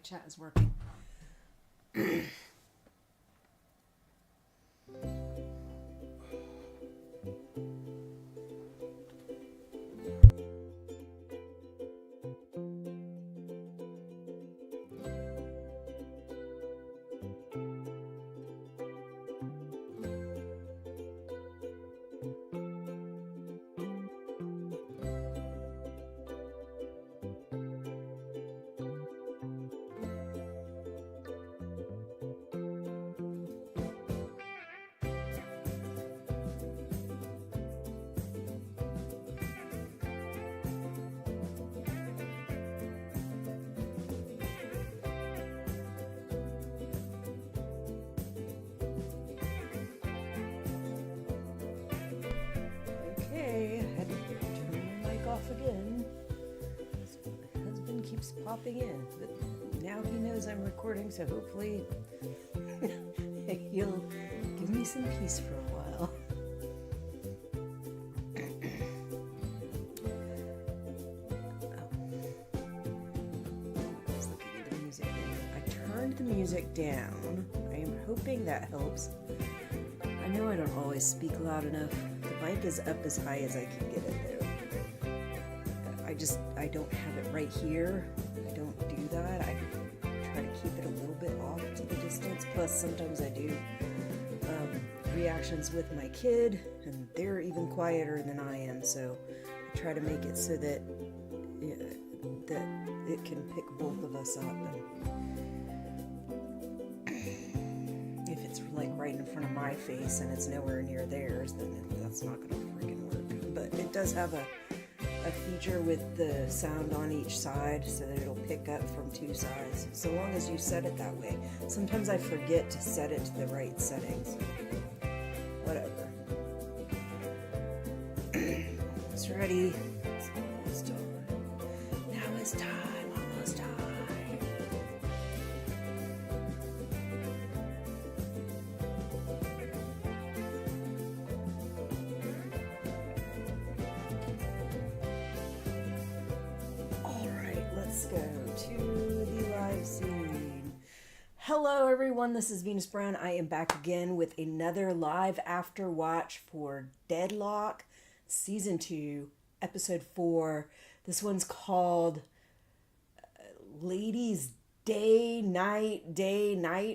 chat is working. Okay, I had to turn my mic off again. My husband keeps popping in, but now he knows I'm recording, so hopefully he'll give me some peace for a while. I was looking at the music. I turned the music down. I am hoping that helps. I know I don't always speak loud enough. The mic is up as high as I can get it, though. I don't have it right here. I don't do that. I try to keep it a little bit off to the distance. Plus, sometimes I do reactions with my kid, and they're even quieter than I am. So I try to make it so that it can pick both of us up. And if it's like right in front of my face and it's nowhere near theirs, then that's not going to freaking work. But it does have a feature with the sound on each side so that it'll pick up from two sides, so long as you set it that way. Sometimes I forget to set it to the right settings. Whatever. It's ready. It's almost time. Now is time. Almost time. Let's go to the live scene. Hello everyone, this is Venus Brown. I am back again with another live after watch for Deadloch Season 2, Episode 4. This one's called Ladies Day, Night,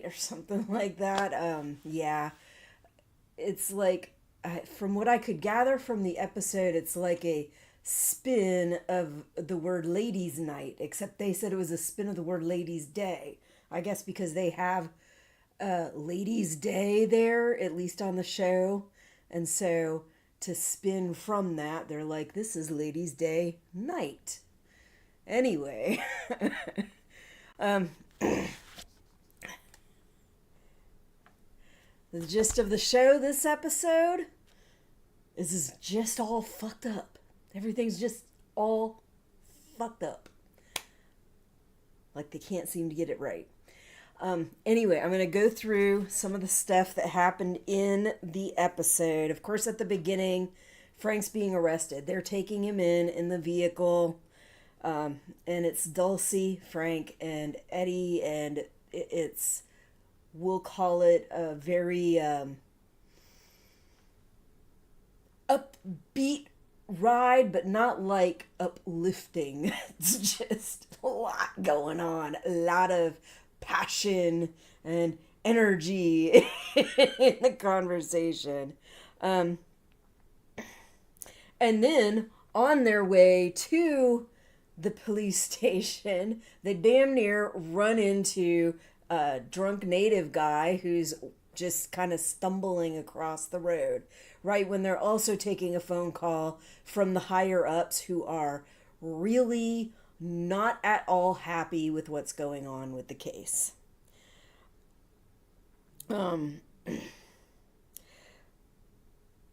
or something like that. Yeah, it's like, from what I could gather from the episode, it's like a spin of the word ladies night, except they said it was a spin of the word ladies day. I guess because they have ladies day there, at least on the show, and so to spin from that, they're like, this is ladies day night. Anyway, the gist of the show this episode is just all fucked up. Everything's just all fucked up. Like they can't seem to get it right. Anyway, I'm going to go through some of the stuff that happened in the episode. Of course, at the beginning, Frank's being arrested. They're taking him in the vehicle. And it's Dulcie, Frank, and Eddie. And it's, we'll call it a very upbeat ride, but not like uplifting. It's just a lot going on, a lot of passion and energy in the conversation. And then on their way to the police station, they damn near run into a drunk native guy who's just kind of stumbling across the road, right when they're also taking a phone call from the higher ups who are really not at all happy with what's going on with the case.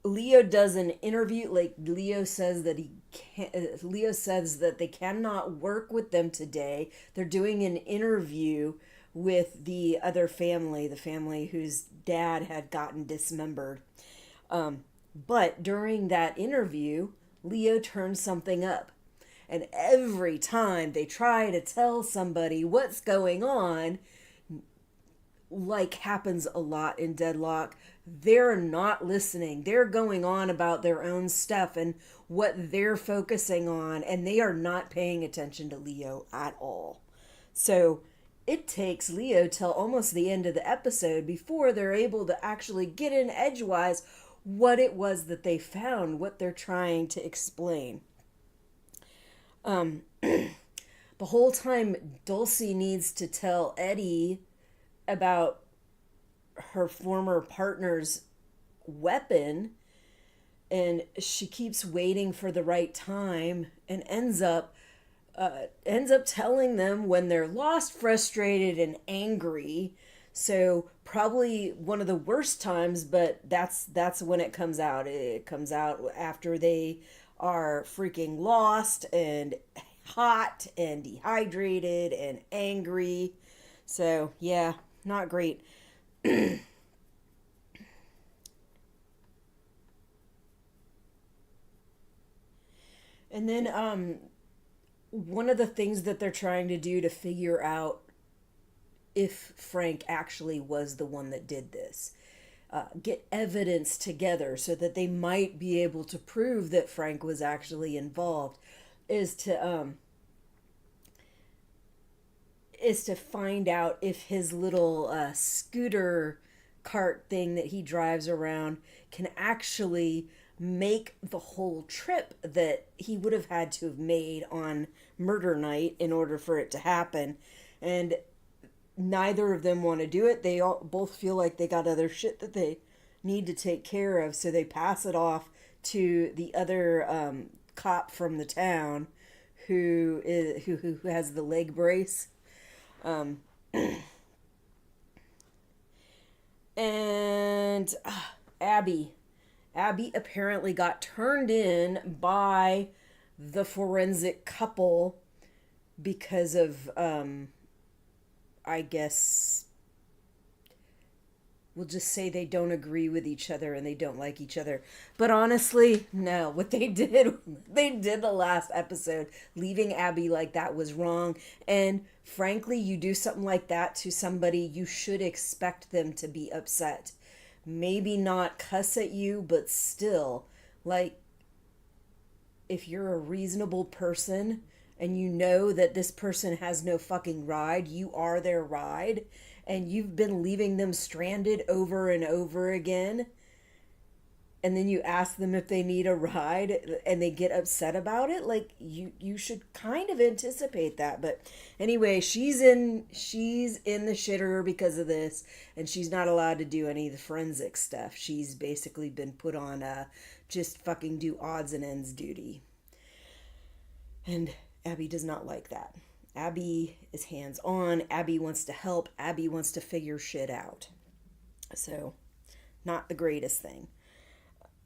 Leo does an interview. Like Leo says that they cannot work with them today. They're doing an interview with the other family, the family whose dad had gotten dismembered. But during that interview, Leo turned something up. And every time they try to tell somebody what's going on, like happens a lot in Deadloch, they're not listening. They're going on about their own stuff and what they're focusing on, and they are not paying attention to Leo at all. So it takes Leo till almost the end of the episode before they're able to actually get in edgewise what it was that they found, what they're trying to explain. The whole time Dulcie needs to tell Eddie about her former partner's weapon, and she keeps waiting for the right time and ends up telling them when they're lost, frustrated, and angry. So probably one of the worst times, but that's when it comes out. It comes out after they are freaking lost and hot and dehydrated and angry. So yeah, not great. And then one of the things that they're trying to do to figure out if Frank actually was the one that did this, get evidence together so that they might be able to prove that Frank was actually involved, is to find out if his little scooter cart thing that he drives around can actually make the whole trip that he would have had to have made on murder night in order for it to happen. And neither of them want to do it. They all both feel like they got other shit that they need to take care of, so they pass it off to the other cop from the town who has the leg brace. Um, and Abby apparently got turned in by the forensic couple because of, I guess, we'll just say they don't agree with each other and they don't like each other. But honestly, no. What they did the last episode, leaving Abby like that, was wrong. And frankly, you do something like that to somebody, you should expect them to be upset. Maybe not cuss at you, but still, like, if you're a reasonable person and you know that this person has no fucking ride, you are their ride, and you've been leaving them stranded over and over again, and then you ask them if they need a ride and they get upset about it, like, you should kind of anticipate that. But anyway, she's in the shitter because of this, and she's not allowed to do any of the forensic stuff. She's basically been put on just fucking do odds and ends duty. And Abby does not like that. Abby is hands-on. Abby wants to help. Abby wants to figure shit out. So, not the greatest thing.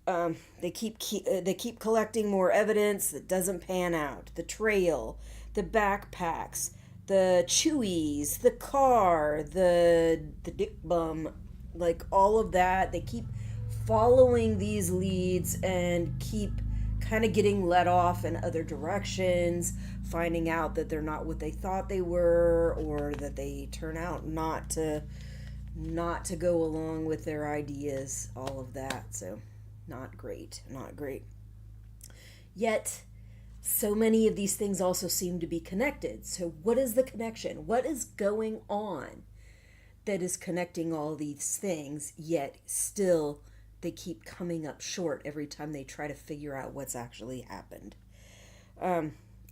They keep collecting more evidence that doesn't pan out. The trail, the backpacks, the Chewies, the car, the dick bum, like all of that. They keep following these leads and keep kind of getting let off in other directions, finding out that they're not what they thought they were, or that they turn out not to go along with their ideas, all of that. So not great. Yet so many of these things also seem to be connected. So what is the connection? What is going on that is connecting all these things, yet still they keep coming up short every time they try to figure out what's actually happened?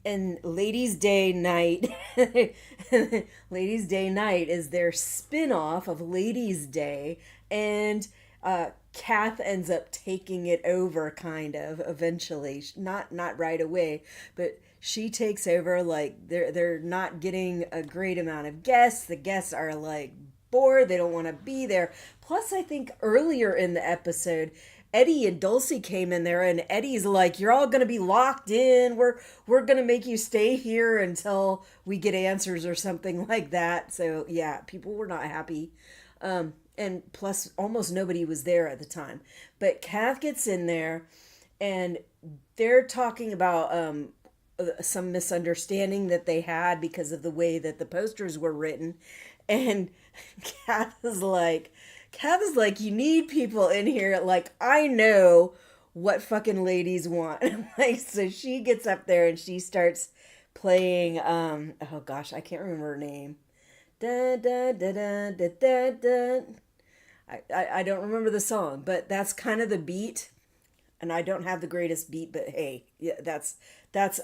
And Ladies' Day Night, Ladies' Day Night is their spin-off of Ladies' Day, and Kath ends up taking it over, kind of, eventually. Not right away, but she takes over. Like, they're not getting a great amount of guests. The guests are, like, bored. They don't want to be there. Plus, I think earlier in the episode, Eddie and Dulcie came in there, and Eddie's like, "You're all gonna be locked in. We're gonna make you stay here until we get answers," or something like that. So yeah, people were not happy. And plus, almost nobody was there at the time. But Kath gets in there, and they're talking about some misunderstanding that they had because of the way that the posters were written. And Kath is like, you need people in here. Like, I know what fucking ladies want. Like, so she gets up there and she starts playing, oh gosh, I can't remember her name. Da, da, da, da, da, da, da. I don't remember the song, but that's kind of the beat. And I don't have the greatest beat, but hey, yeah, that's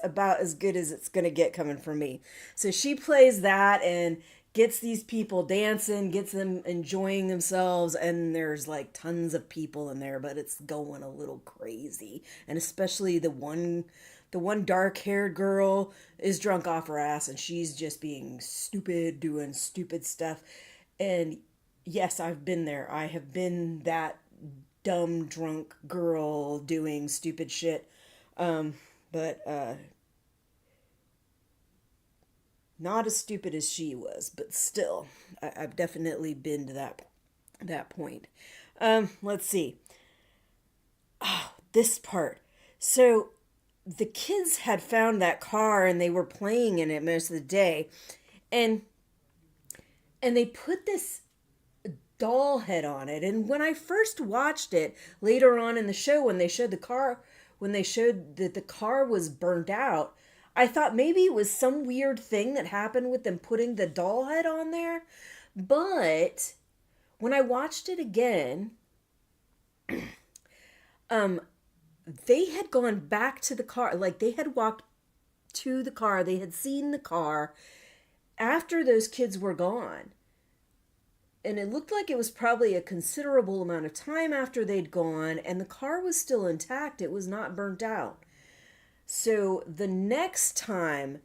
about as good as it's gonna get coming from me. So she plays that and gets these people dancing, gets them enjoying themselves, and there's like tons of people in there, but it's going a little crazy. And especially the one dark-haired girl is drunk off her ass and she's just being stupid, doing stupid stuff. And yes, I've been there. I have been that dumb drunk girl doing stupid shit. But not as stupid as she was, but still, I've definitely been to that point. Let's see. Oh, this part. So the kids had found that car and they were playing in it most of the day, and they put this doll head on it. And when I first watched it later on in the show, when they showed that the car was burnt out, I thought maybe it was some weird thing that happened with them putting the doll head on there. But when I watched it again, they had gone back to the car. Like, they had walked to the car. They had seen the car after those kids were gone. And it looked like it was probably a considerable amount of time after they'd gone, and the car was still intact. It was not burnt out. So the next time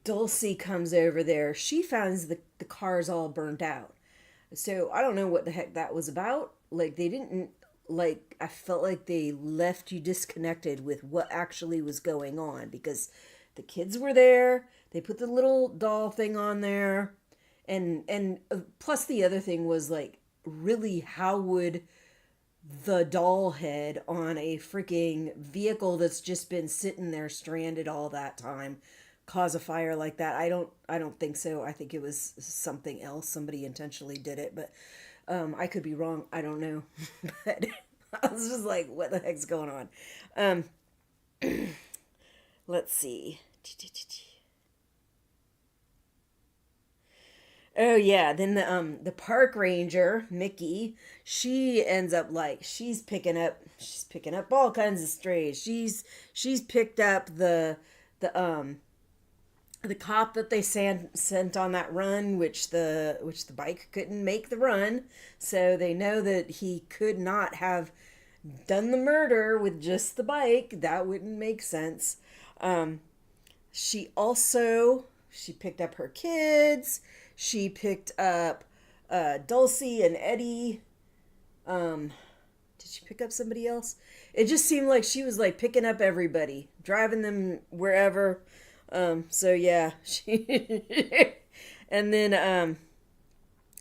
Dulcie comes over there, she finds the car's all burnt out. So I don't know what the heck that was about. Like, they didn't, like, I felt like they left you disconnected with what actually was going on, because the kids were there. They put the little doll thing on there. And plus the other thing was, like, really, how would the doll head on a freaking vehicle that's just been sitting there stranded all that time cause a fire like that? I don't think so. I think it was something else. Somebody intentionally did it, but I could be wrong. I don't know. But I was just like, what the heck's going on? Let's see. Oh yeah, then the park ranger, Mickey, she ends up, like, she's picking up all kinds of strays. She's picked up the the cop that they sent on that run, which the bike couldn't make the run, so they know that he could not have done the murder with just the bike. That wouldn't make sense. She picked up her kids. She picked up Dulcie and Eddie. Did she pick up somebody else? It just seemed like she was, like, picking up everybody, driving them wherever. So yeah, and then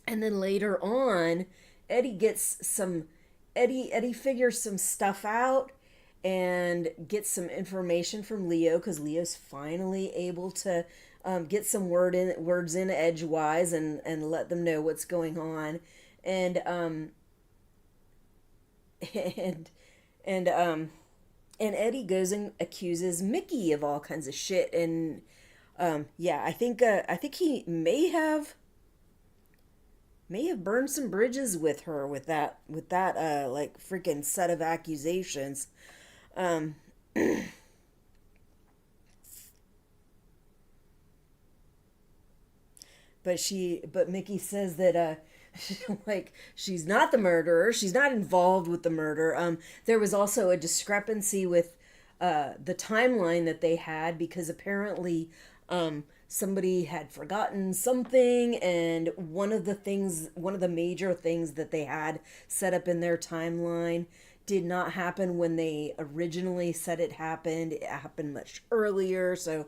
later on, Eddie figures some stuff out and gets some information from Leo, because Leo's finally able to get some words in edgewise and let them know what's going on. And and Eddie goes and accuses Mickey of all kinds of shit. And yeah, I think he may have burned some bridges with her with that like, freaking set of accusations. But Mickey says that like, she's not the murderer. She's not involved with the murder. There was also a discrepancy with the timeline that they had, because apparently somebody had forgotten something, and one of the major things that they had set up in their timeline did not happen when they originally said it happened. It happened much earlier. So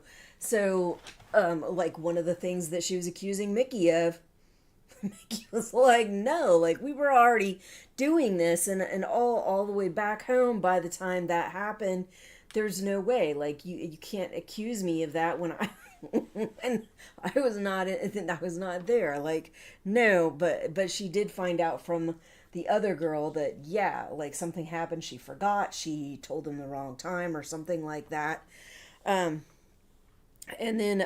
like, one of the things that she was accusing Mickey of, Mickey was like, no, like, we were already doing this, and all the way back home, by the time that happened, there's no way. Like you can't accuse me of that when I when I was not there. Like no, but she did find out from the other girl that yeah, like something happened. She forgot. She told him the wrong time or something like that. Um, and then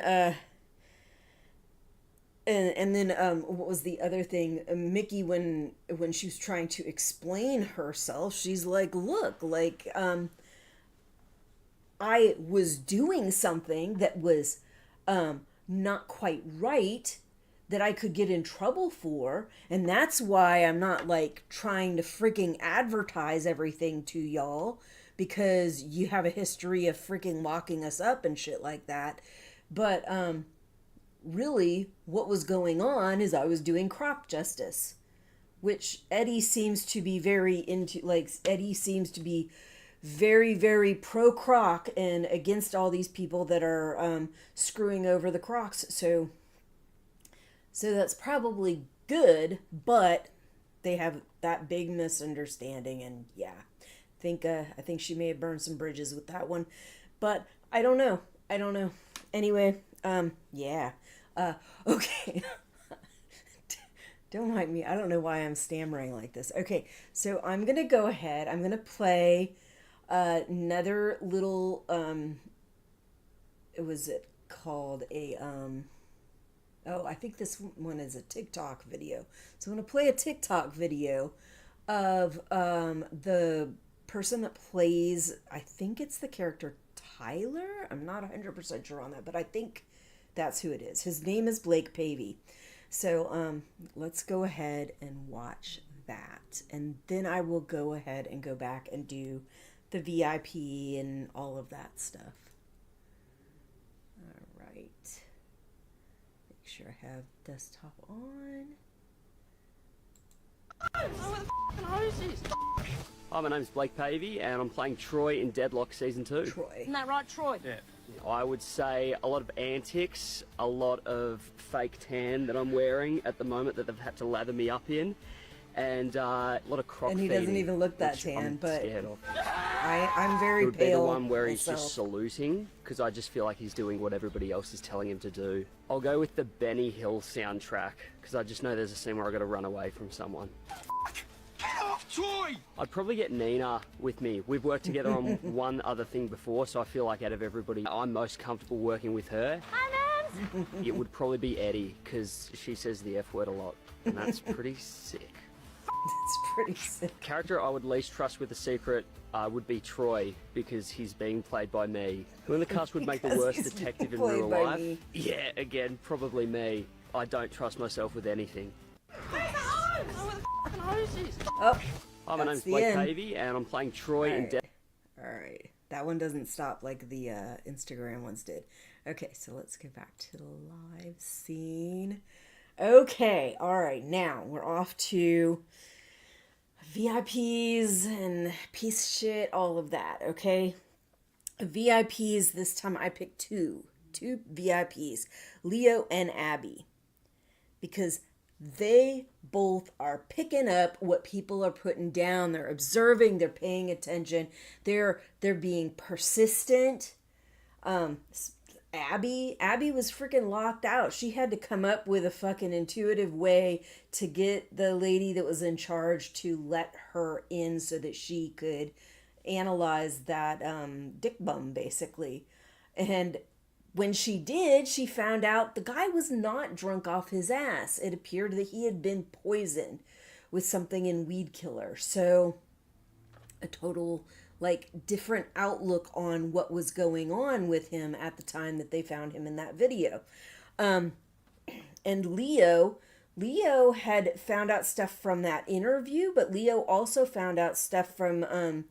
and then what was the other thing? Mickey, when she was trying to explain herself, she's like, "Look, like I was doing something that was not quite right, that I could get in trouble for, and that's why I'm not like trying to freaking advertise everything to y'all because you have a history of freaking locking us up and shit like that." But really what was going on is I was doing crop justice, which Eddie seems to be very into. Like Eddie seems to be very, very pro croc and against all these people that are screwing over the crocs. So that's probably good, but they have that big misunderstanding, and yeah, I think she may have burned some bridges with that one, but I don't know. I don't know. Anyway, yeah. Okay. Don't mind me. I don't know why I'm stammering like this. Okay, so I'm gonna go ahead. I'm gonna play another little it was it called a oh, I think this one is a TikTok video. So I'm gonna play a TikTok video of the person that plays, I think it's the character Tyler. I'm not 100% sure on that, but I think that's who it is. His name is Blake Pavey. So let's go ahead and watch that. And then I will go ahead and go back and do the VIP and all of that stuff. All right. Make sure I have desktop on. Hi, my name's Blake Pavey, and I'm playing Troy in Deadloch Season 2. Troy. Isn't that right, Troy? Yeah. I would say a lot of antics, a lot of fake tan that I'm wearing at the moment that they've had to lather me up in, and a lot of croc And he feeding, doesn't even look that which tan, I'm but scared of. I'm very It would be pale. the one where he's myself. just saluting, because I just feel like he's doing what everybody else is telling him to do. I'll go with the Benny Hill soundtrack, because I just know there's a scene where I got to run away from someone. Get off, Troy! I'd probably get Nina with me. We've worked together on one other thing before, so I feel like out of everybody, I'm most comfortable working with her. Hi, Nance! It would probably be Eddie, because she says the F word a lot, and that's pretty sick. It's pretty sick. Character I would least trust with a secret would be Troy, because he's being played by me. Who in the cast would make the Because worst he's detective in being real played by life? me. Yeah, again, probably me. I don't trust myself with anything. Oh, Hi, my that's name's the Blake end. Pavey, and I'm playing Troy in Alright. Death. Alright. That one doesn't stop like the Instagram ones did. Okay, so let's go back to the live scene. Okay, alright, now we're off to VIPs and piece of shit, all of that, okay? VIPs, this time I picked two VIPs, Leo and Abby, because they both are picking up what people are putting down. They're observing, they're paying attention, they're being persistent. Abby was freaking locked out. She had to come up with a fucking intuitive way to get the lady that was in charge to let her in so that she could analyze that dick bum, basically. And when she did, she found out the guy was not drunk off his ass. It appeared that he had been poisoned with something in weed killer. So a total like different outlook on what was going on with him at the time that they found him in that video. And Leo had found out stuff from that interview, but Leo also found out stuff from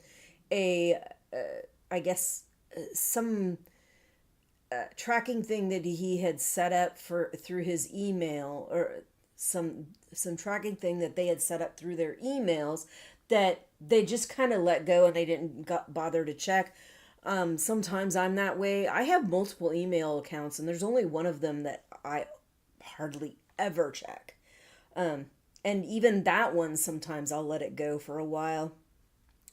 some tracking thing that he had set up through his email, or some tracking thing that they had set up through their emails that they just kind of let go and they didn't bother to check. Sometimes I'm that way. I have multiple email accounts and there's only one of them that I hardly ever check. And even that one, sometimes I'll let it go for a while.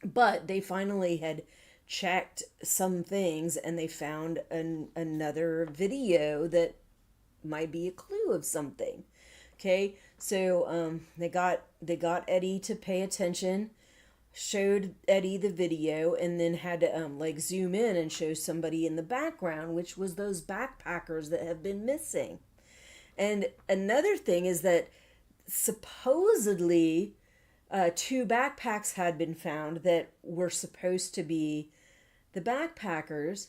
But they finally had checked some things and they found another video that might be a clue of something. Okay, so they got Eddie to pay attention, showed Eddie the video, and then had to like zoom in and show somebody in the background, which was those backpackers that have been missing. And another thing is that supposedly two backpacks had been found that were supposed to be the backpackers,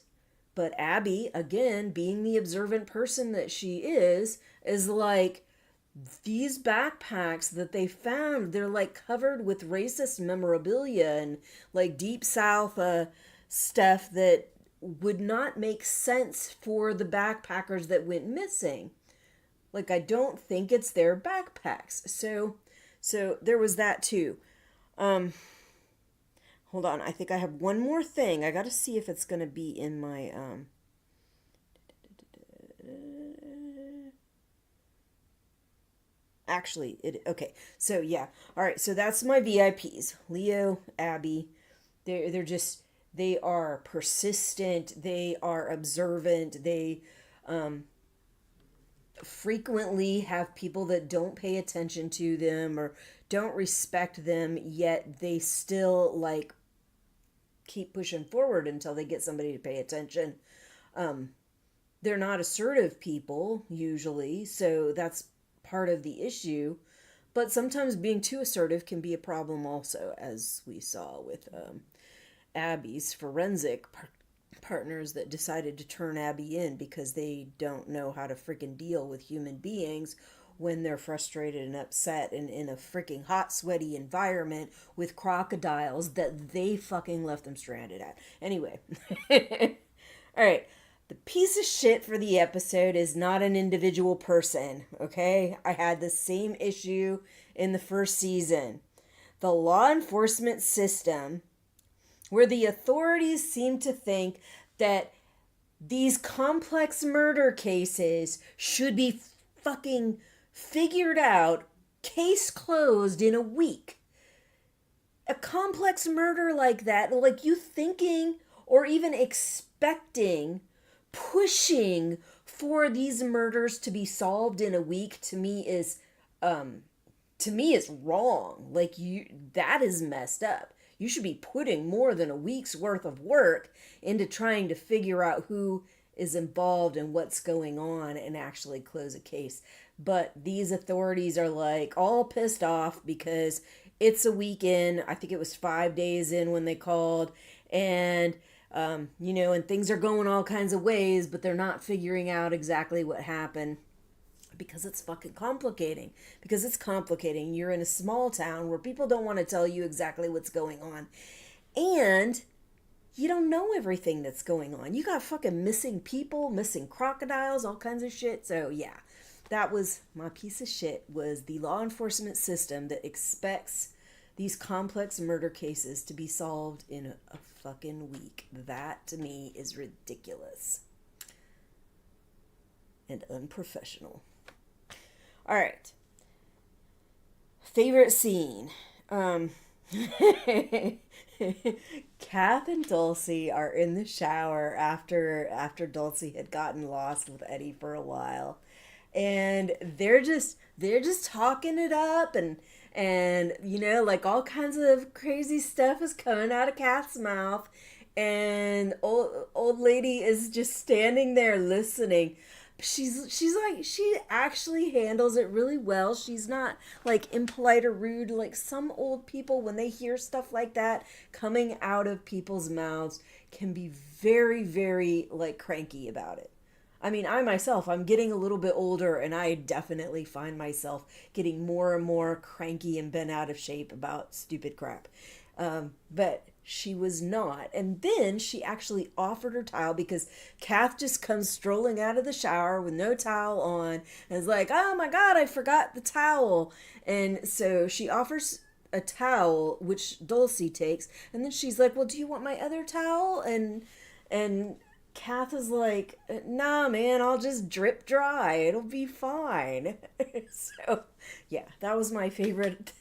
but Abby, again, being the observant person that she is like, these backpacks that they found, they're like covered with racist memorabilia and like deep south stuff that would not make sense for the backpackers that went missing. Like, I don't think it's their backpacks. So there was that too. Hold on, I think I have one more thing. I got to see if it's going to be in my actually okay. So yeah. All right, so that's my VIPs. Leo, Abby. They are persistent, they are observant, they frequently have people that don't pay attention to them or don't respect them, yet they still like keep pushing forward until they get somebody to pay attention. They're not assertive people usually, so that's part of the issue. But sometimes being too assertive can be a problem also, as we saw with Abby's forensic partners that decided to turn Abby in because they don't know how to freaking deal with human beings when they're frustrated and upset and in a freaking hot, sweaty environment with crocodiles that they fucking left them stranded at. Anyway. All right. The piece of shit for the episode is not an individual person, okay? I had the same issue in the first season. The law enforcement system, where the authorities seem to think that these complex murder cases should be fucking figured out, case closed in a week. A complex murder like that, like you thinking or even expecting, pushing for these murders to be solved in a week, to me is wrong. Like, that is messed up. You should be putting more than a week's worth of work into trying to figure out who is involved and what's going on and actually close a case. But these authorities are like all pissed off because it's a weekend. I think it was 5 days in when they called, and and things are going all kinds of ways, but they're not figuring out exactly what happened because it's fucking complicating. Because it's complicating. You're in a small town where people don't want to tell you exactly what's going on. And you don't know everything that's going on. You got fucking missing people, missing crocodiles, all kinds of shit. So yeah, that was my piece of shit, was the law enforcement system that expects these complex murder cases to be solved in a fucking week. That to me is ridiculous and unprofessional. All right. Favorite scene. Kath and Dulcie are in the shower after Dulcie had gotten lost with Eddie for a while, and they're just talking it up, and like all kinds of crazy stuff is coming out of Kath's mouth, and old lady is just standing there listening. She's like, she actually handles it really well. She's not like impolite or rude. Like some old people, when they hear stuff like that coming out of people's mouths, can be very, very like cranky about it. I mean, I myself, I'm getting a little bit older, and I definitely find myself getting more and more cranky and bent out of shape about stupid crap. But she was not. And then she actually offered her towel, because Kath just comes strolling out of the shower with no towel on and is like, oh my God, I forgot the towel. And so she offers a towel, which Dulcie takes. And then she's like, well, do you want my other towel? And Kath is like, nah, man, I'll just drip dry. It'll be fine. So yeah, that was my favorite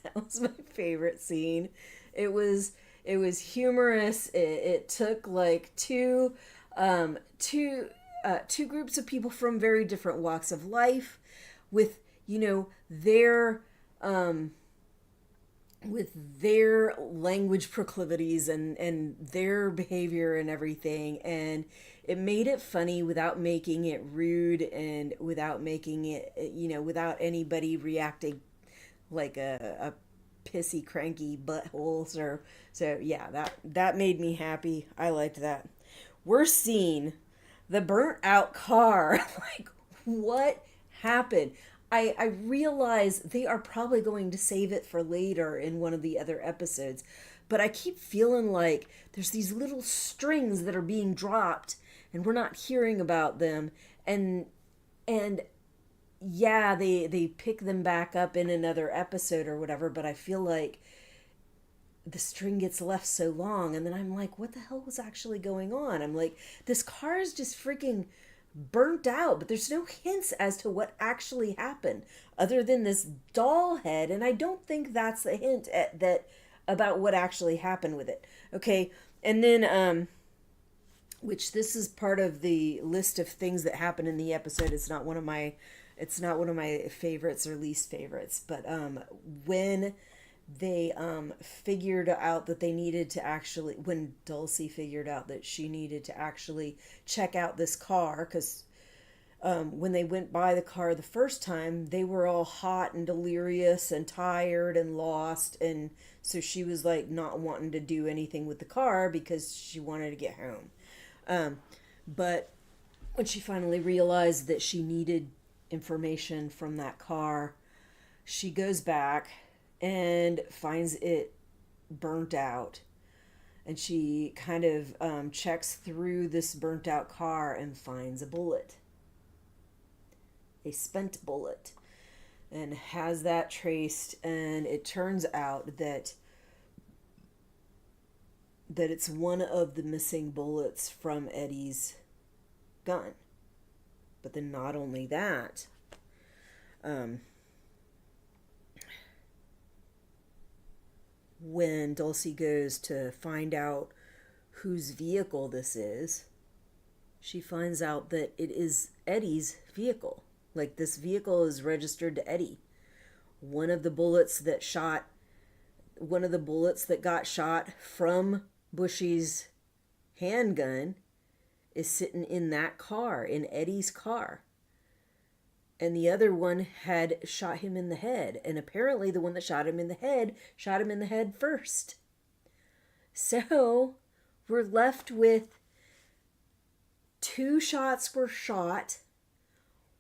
scene. It was It was humorous. It took like two groups of people from very different walks of life, with their language proclivities and their behavior and everything, and it made it funny without making it rude, and without making it, without anybody reacting like a pissy cranky butthole. So yeah, that made me happy. I liked that. We're seeing the burnt out car. Like, what happened? I realize they are probably going to save it for later in one of the other episodes, but I keep feeling like there's these little strings that are being dropped and we're not hearing about them, and yeah, they pick them back up in another episode or whatever, but I feel like the string gets left so long, and then I'm like, what the hell was actually going on? I'm like, this car is just freaking burnt out, but there's no hints as to what actually happened other than this doll head, and I don't think that's the hint at that about what actually happened with it. Okay, and then which this is part of the list of things that happen in the episode. It's not one of my favorites or least favorites, but when they figured out that they needed to actually, when Dulcie figured out that she needed to actually check out this car, because when they went by the car the first time, they were all hot and delirious and tired and lost, and so she was like not wanting to do anything with the car because she wanted to get home. But when she finally realized that she needed information from that car, she goes back and finds it burnt out, and she kind of checks through this burnt out car and finds a bullet, a spent bullet, and has that traced, and it turns out that it's one of the missing bullets from Eddie's gun. But then not only that, when Dulcie goes to find out whose vehicle this is, she finds out that it is Eddie's vehicle. Like, this vehicle is registered to Eddie. One of the bullets that got shot from Bushy's handgun is sitting in that car, in Eddie's car. And the other one had shot him in the head. And apparently the one that shot him in the head first. So we're left with 2 shots were shot.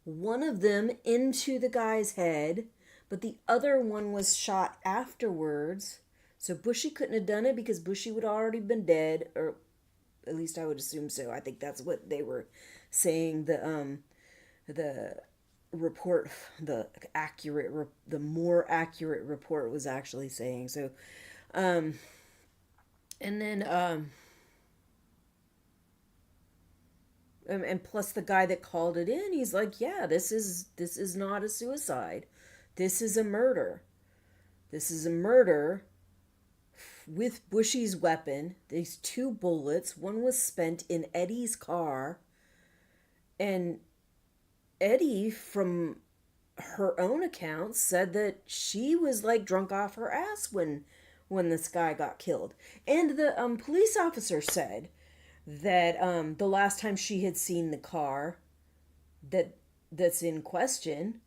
One of them into the guy's head, but the other one was shot afterwards. So Bushy couldn't have done it because Bushy would already been dead, or at least I would assume so. I think that's what they were saying. The report, the more accurate report was actually saying. So, and then and plus the guy that called it in, he's like, yeah, this is not a suicide. This is a murder. This is a murder with Bushy's weapon. These 2 bullets. One was spent in Eddie's car. And Eddie, from her own account, said that she was like drunk off her ass when this guy got killed. And the police officer said that the last time she had seen the car that's in question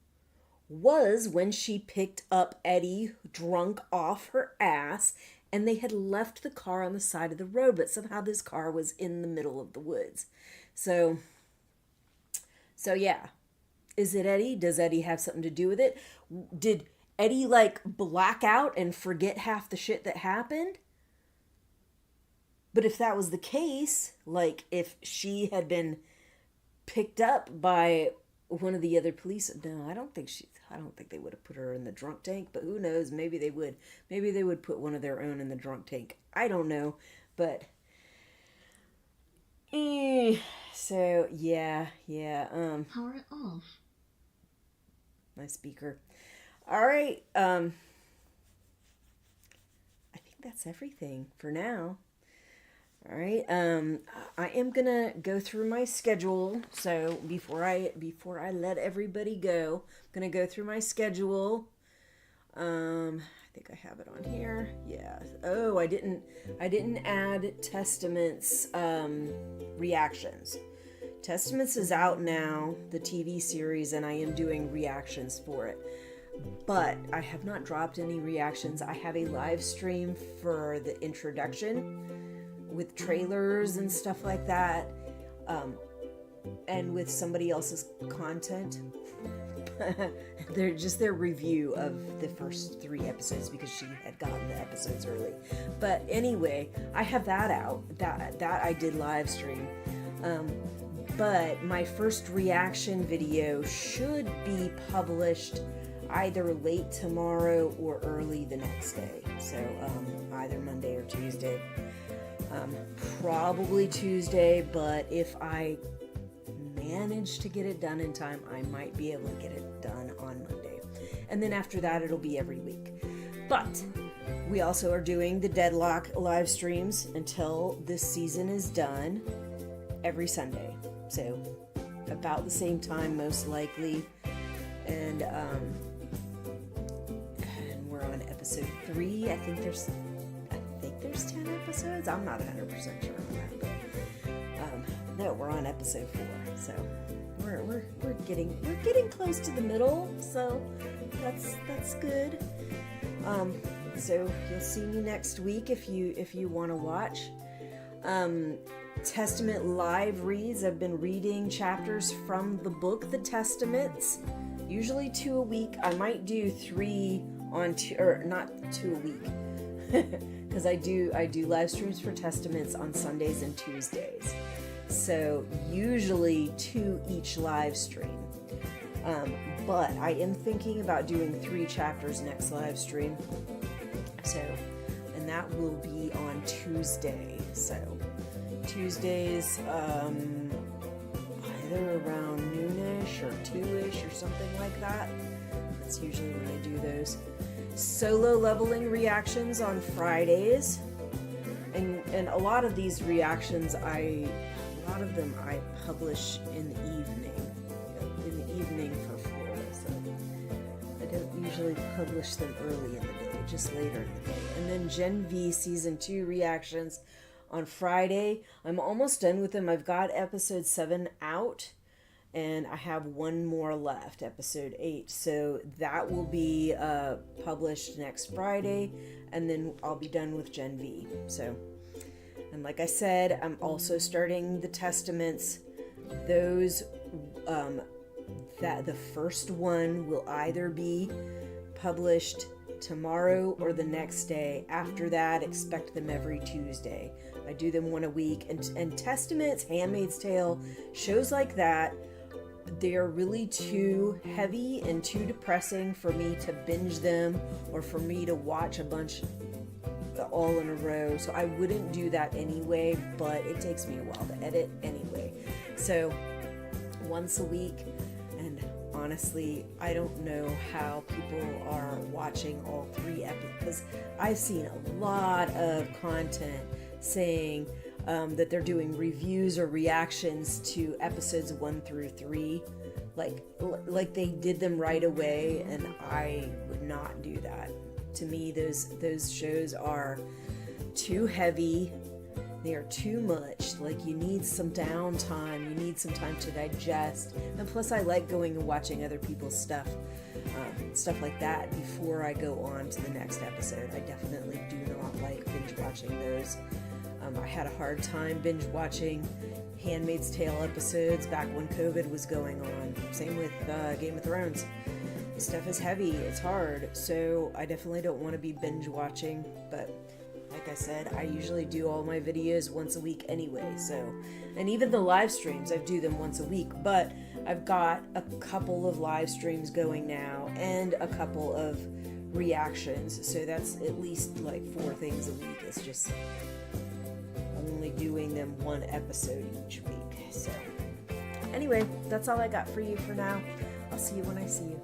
was when she picked up Eddie drunk off her ass, and they had left the car on the side of the road, but somehow this car was in the middle of the woods. So yeah. Is it Eddie? Does Eddie have something to do with it? Did Eddie like black out and forget half the shit that happened? But if that was the case, like if she had been picked up by one of the other police, no, I don't think they would have put her in the drunk tank, but who knows? Maybe they would. Maybe they would put one of their own in the drunk tank. I don't know, but so yeah. Power it off. My speaker. All right. I think that's everything for now. All right. I am gonna go through my schedule. So before I let everybody go, I'm gonna go through my schedule. I think I have it on here. Yeah. Oh, I didn't add Testaments reactions. Testaments is out now, the TV series, and I am doing reactions for it. But I have not dropped any reactions. I have a live stream for the introduction with trailers and stuff like that, and with somebody else's content. They're just their review of the first 3 episodes because she had gotten the episodes early. But anyway, I have that out. That I did live stream. But my first reaction video should be published either late tomorrow or early the next day. So either Monday or Tuesday. Probably Tuesday, but if I manage to get it done in time, I might be able to get it done on Monday. And then after that, it'll be every week. But we also are doing the Deadloch live streams until this season is done every Sunday. So about the same time, most likely. And we're on episode 3. I think there's 10 episodes. I'm not 100% sure on that, but no, we're on episode 4. So we're getting close to the middle. So that's good. So you'll see me next week if you want to watch. Testament live reads. I've been reading chapters from the book The Testaments, usually 2 a week. I might do 3 on 2, or not 2 a week, because I do live streams for Testaments on Sundays and Tuesdays. So usually 2 each live stream. But I am thinking about doing 3 chapters next live stream. So, and that will be on Tuesday. So Tuesdays, either around noonish or 2ish or something like that. That's usually when I do those. Solo leveling reactions on Fridays. And a lot of these reactions, I publish in the evening for Florida. So I don't usually publish them early in the day, just later in the day. And then Gen V Season 2 reactions on Friday. I'm almost done with them. I've got episode 7 out, and I have 1 more left, episode 8. So that will be published next Friday, and then I'll be done with Gen V. So, and like I said, I'm also starting the Testaments. Those, that the first one will either be published tomorrow or the next day. After that, expect them every Tuesday. I do them 1 a week. And Testaments, Handmaid's Tale, shows like that, they are really too heavy and too depressing for me to binge them or for me to watch a bunch all in a row. So I wouldn't do that anyway, but it takes me a while to edit anyway. So once a week. And honestly, I don't know how people are watching all 3 episodes, because I've seen a lot of content saying that they're doing reviews or reactions to episodes 1 through 3, like they did them right away, and I would not do that. To me, those shows are too heavy. They are too much. Like, you need some downtime. You need some time to digest. And plus, I like going and watching other people's stuff like that before I go on to the next episode. I definitely do not like binge watching those. I had a hard time binge watching Handmaid's Tale episodes back when COVID was going on. Same with Game of Thrones. Stuff is heavy. It's hard. So I definitely don't want to be binge watching, but like I said, I usually do all my videos once a week anyway, so, and even the live streams, I do them once a week, but I've got a couple of live streams going now, and a couple of reactions, so that's at least like 4 things a week. It's just only doing them 1 episode each week. So anyway, that's all I got for you for now. I'll see you when I see you.